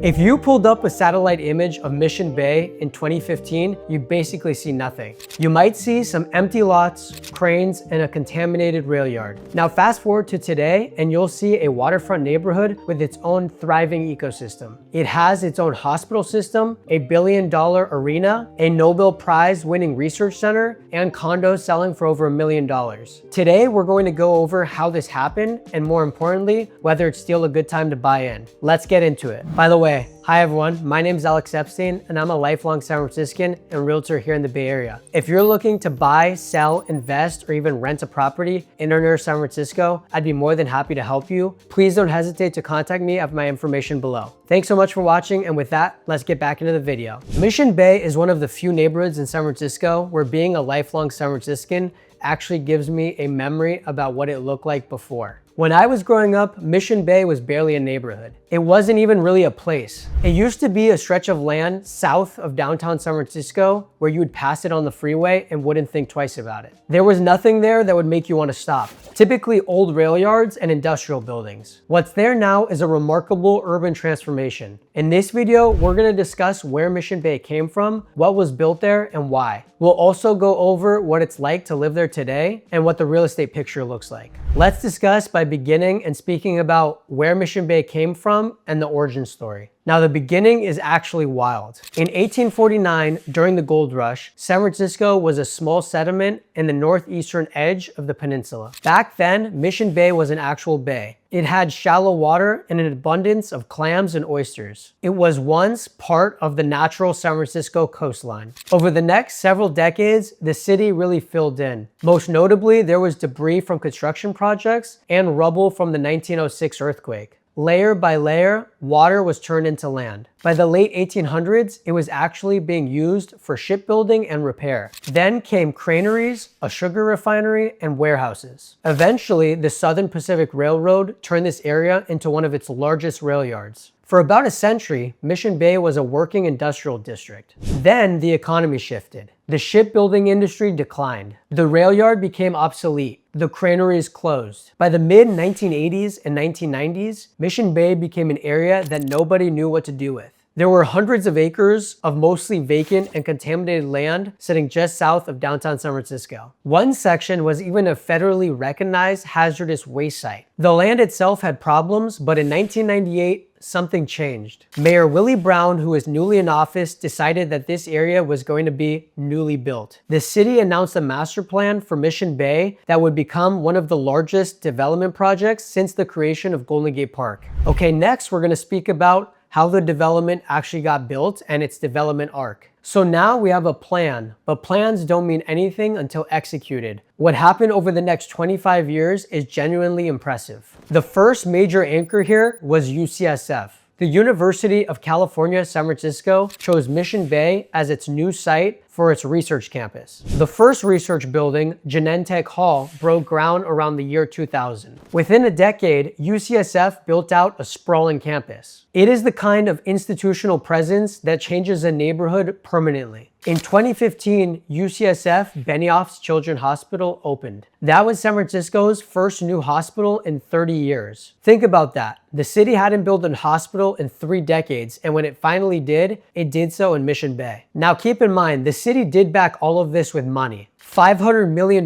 If you pulled up a satellite image of Mission Bay in 2015, you basically see nothing. You might see some empty lots, cranes, and a contaminated rail yard. Now fast forward to today and you'll see a waterfront neighborhood with its own thriving ecosystem. It has its own hospital system, a billion-dollar arena, a Nobel Prize winning research center, and condos selling for over $1 million. Today, we're going to go over how this happened and more importantly, whether it's still a good time to buy in. Let's get into it. By the way, hi everyone, my name is Epstein and I'm a lifelong San Franciscan and realtor here in the Bay Area. If you're looking to buy, sell, invest, or even rent a property in or near San Francisco, I'd be more than happy to help you. Please don't hesitate to contact me. I have my information below. Thanks so much for watching, and with that, let's get back into the video. Mission Bay is one of the few neighborhoods in San Francisco where being a lifelong San Franciscan actually gives me a memory about what it looked like before. When I was growing up, Mission Bay was barely a neighborhood. It wasn't even really a place. It used to be a stretch of land south of downtown San Francisco where you would pass it on the freeway and wouldn't think twice about it. There was nothing there that would make you want to stop. Typically old rail yards and industrial buildings. What's there now is a remarkable urban transformation. In this video, we're going to discuss where Mission Bay came from, what was built there, and why. We'll also go over what it's like to live there today and what the real estate picture looks like. Let's discuss by beginning and speaking about where Mission Bay came from and the origin story. Now, the beginning is actually wild. In 1849, during the gold rush, San Francisco was a small settlement in the northeastern edge of the peninsula. Back then, Mission Bay was an actual bay. It had shallow water and an abundance of clams and oysters. It was once part of the natural San Francisco coastline. Over the next several decades, the city really filled in. Most notably, there was debris from construction projects and rubble from the 1906 earthquake. Layer by layer, water was turned into land. By the late 1800s, it was actually being used for shipbuilding and repair. Then came granaries, a sugar refinery, and warehouses. Eventually, the Southern Pacific Railroad turned this area into one of its largest rail yards. For about a century, Mission Bay was a working industrial district. Then the economy shifted. The shipbuilding industry declined. The rail yard became obsolete. The granaries closed. By the mid-1980s and 1990s, Mission Bay became an area that nobody knew what to do with. There were hundreds of acres of mostly vacant and contaminated land sitting just south of downtown San Francisco. One section was even a federally recognized hazardous waste site. The land itself had problems, but in 1998, something changed. Mayor Willie Brown, who was newly in office, decided that this area was going to be newly built. The city announced a master plan for Mission Bay that would become one of the largest development projects since the creation of Golden Gate Park. Okay, next we're going to speak about how the development actually got built and its development arc. So now we have a plan, but plans don't mean anything until executed. What happened over the next 25 years is genuinely impressive. The first major anchor here was UCSF. The University of California, San Francisco chose Mission Bay as its new site for its research campus. The first research building, Genentech Hall, broke ground around the year 2000. Within a decade, UCSF built out a sprawling campus. It is the kind of institutional presence that changes a neighborhood permanently. In 2015, UCSF Benioff's Children's Hospital opened. That was San Francisco's first new hospital in 30 years. Think about that. The city hadn't built a hospital in 3 decades, and when it finally did, it did so in Mission Bay. Now keep in mind, the city did back all of this with money. $500 million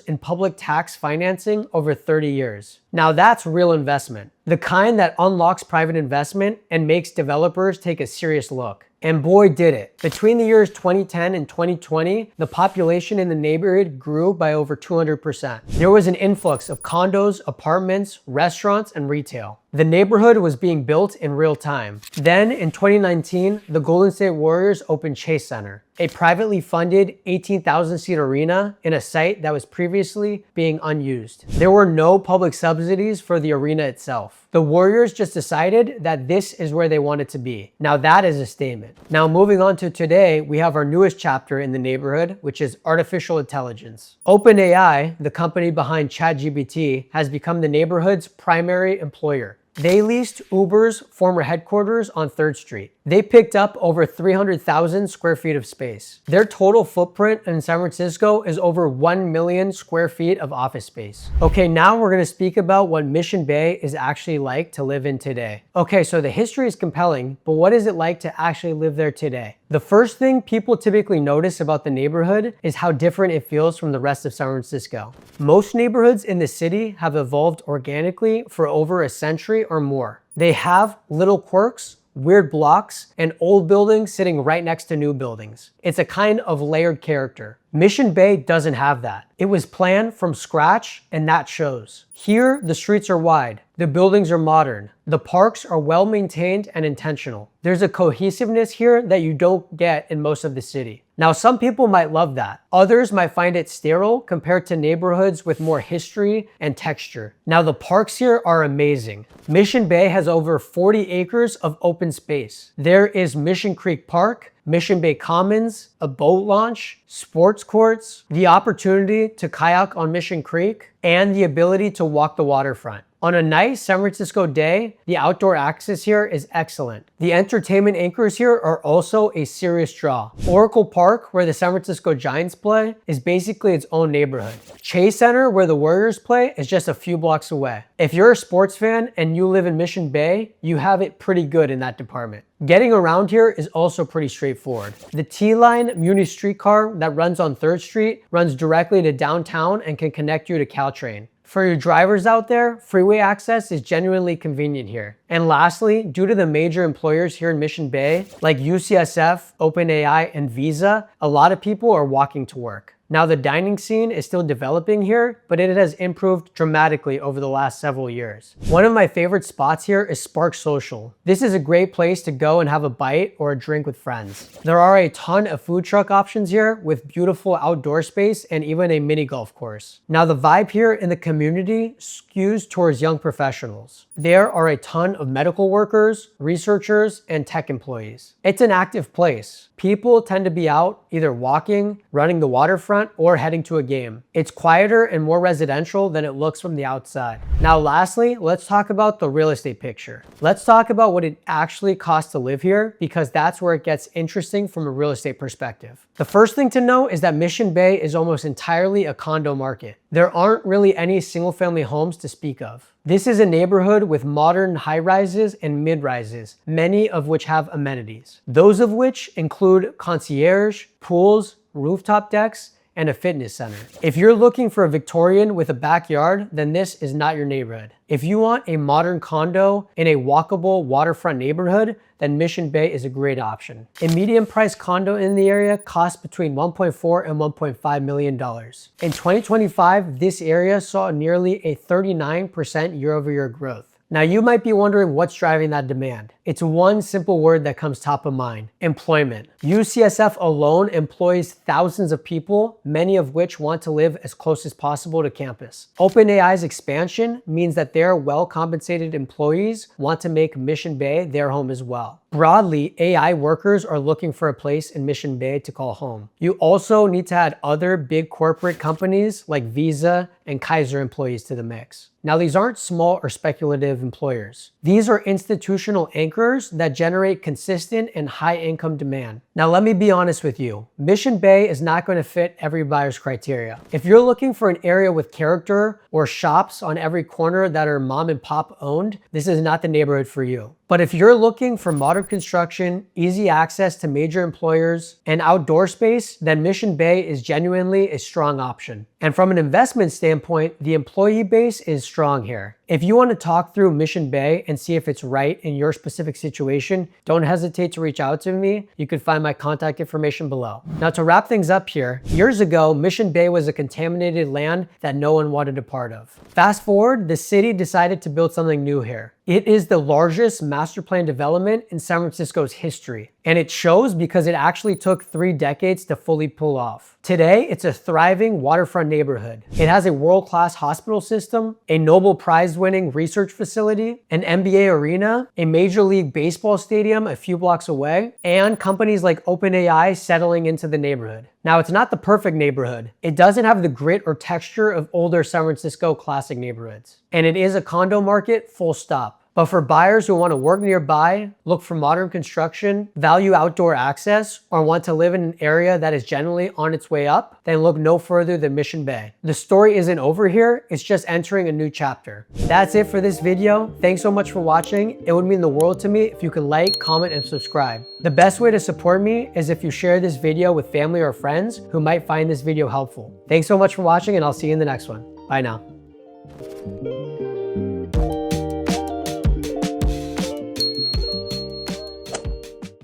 in public tax financing over 30 years. Now that's real investment. The kind that unlocks private investment and makes developers take a serious look. And boy, did it. Between the years 2010 and 2020, the population in the neighborhood grew by over 200%. There was an influx of condos, apartments, restaurants, and retail. The neighborhood was being built in real time. Then in 2019, the Golden State Warriors opened Chase Center, a privately funded 18,000-seat arena in a site that was previously being unused. There were no public subsidies for the arena itself. The Warriors just decided that this is where they wanted to be. Now that is a statement. Now moving on to today, we have our newest chapter in the neighborhood, which is artificial intelligence. OpenAI, the company behind ChatGPT, has become the neighborhood's primary employer. They leased Uber's former headquarters on 3rd Street. They picked up over 300,000 square feet of space. Their total footprint in San Francisco is over 1 million square feet of office space. Okay, now we're gonna speak about what Mission Bay is actually like to live in today. Okay, so the history is compelling, but what is it like to actually live there today? The first thing people typically notice about the neighborhood is how different it feels from the rest of San Francisco. Most neighborhoods in the city have evolved organically for over a century or more. They have little quirks, weird blocks, and old buildings sitting right next to new buildings. It's a kind of layered character. Mission Bay doesn't have that. It was planned from scratch, and that shows. Here, the streets are wide, the buildings are modern, the parks are well maintained and intentional. There's a cohesiveness here that you don't get in most of the city. Now, some people might love that. Others might find it sterile compared to neighborhoods with more history and texture. Now, the parks here are amazing. Mission Bay has over 40 acres of open space. There is Mission Creek Park, Mission Bay Commons, a boat launch, sports courts, the opportunity to kayak on Mission Creek, and the ability to walk the waterfront. On a nice San Francisco day, the outdoor access here is excellent. The entertainment anchors here are also a serious draw. Oracle Park, where the San Francisco Giants play, is basically its own neighborhood. Chase Center, where the Warriors play, is just a few blocks away. If you're a sports fan and you live in Mission Bay, you have it pretty good in that department. Getting around here is also pretty straightforward. The T-Line Muni streetcar that runs on 3rd Street runs directly to downtown and can connect you to Caltrain. For your drivers out there, freeway access is genuinely convenient here. And lastly, due to the major employers here in Mission Bay, like UCSF, OpenAI, and Visa, a lot of people are walking to work. Now, the dining scene is still developing here, but it has improved dramatically over the last several years. One of my favorite spots here is Spark Social. This is a great place to go and have a bite or a drink with friends. There are a ton of food truck options here with beautiful outdoor space and even a mini golf course. Now, the vibe here in the community skews towards young professionals. There are a ton of medical workers, researchers, and tech employees. It's an active place. People tend to be out either walking, running the waterfront, or heading to a game. It's quieter and more residential than it looks from the outside. Now, lastly, let's talk about the real estate picture. Let's talk about what it actually costs to live here, because that's where it gets interesting from a real estate perspective. The first thing to know is that Mission Bay is almost entirely a condo market. There aren't really any single-family homes to speak of. This is a neighborhood with modern high-rises and mid-rises, many of which have amenities. Those of which include concierge, pools, rooftop decks, and a fitness center. If you're looking for a Victorian with a backyard, then this is not your neighborhood. If you want a modern condo in a walkable waterfront neighborhood, then Mission Bay is a great option. A medium-priced condo in the area costs between $1.4 and $1.5 million. In 2025, this area saw nearly a 39% year-over-year growth. Now, you might be wondering what's driving that demand. It's one simple word that comes top of mind: employment. UCSF alone employs thousands of people, many of which want to live as close as possible to campus. OpenAI's expansion means that their well-compensated employees want to make Mission Bay their home as well. Broadly, AI workers are looking for a place in Mission Bay to call home. You also need to add other big corporate companies like Visa and Kaiser employees to the mix. Now, these aren't small or speculative employers. These are institutional anchors that generate consistent and high income demand. Now, let me be honest with you. Mission Bay is not going to fit every buyer's criteria. If you're looking for an area with character or shops on every corner that are mom and pop owned, this is not the neighborhood for you. But if you're looking for modern construction, easy access to major employers, and outdoor space, then Mission Bay is genuinely a strong option. And from an investment standpoint, the employee base is strong here. If you want to talk through Mission Bay and see if it's right in your specific situation, don't hesitate to reach out to me. You can find my contact information below. Now, to wrap things up here, years ago, Mission Bay was a contaminated land that no one wanted a part of. Fast forward, the city decided to build something new here. It is the largest master plan development in San Francisco's history. And it shows because it actually took 3 decades to fully pull off. Today, it's a thriving waterfront neighborhood. It has a world-class hospital system, a Nobel Prize-winning research facility, an NBA arena, a Major League Baseball stadium a few blocks away, and companies like OpenAI settling into the neighborhood. Now, it's not the perfect neighborhood. It doesn't have the grit or texture of older San Francisco classic neighborhoods. And it is a condo market, full stop. But for buyers who want to work nearby, look for modern construction, value outdoor access, or want to live in an area that is generally on its way up, then look no further than Mission Bay. The story isn't over here, it's just entering a new chapter. That's it for this video. Thanks so much for watching. It would mean the world to me if you could like, comment, and subscribe. The best way to support me is if you share this video with family or friends who might find this video helpful. Thanks so much for watching, and I'll see you in the next one. Bye now.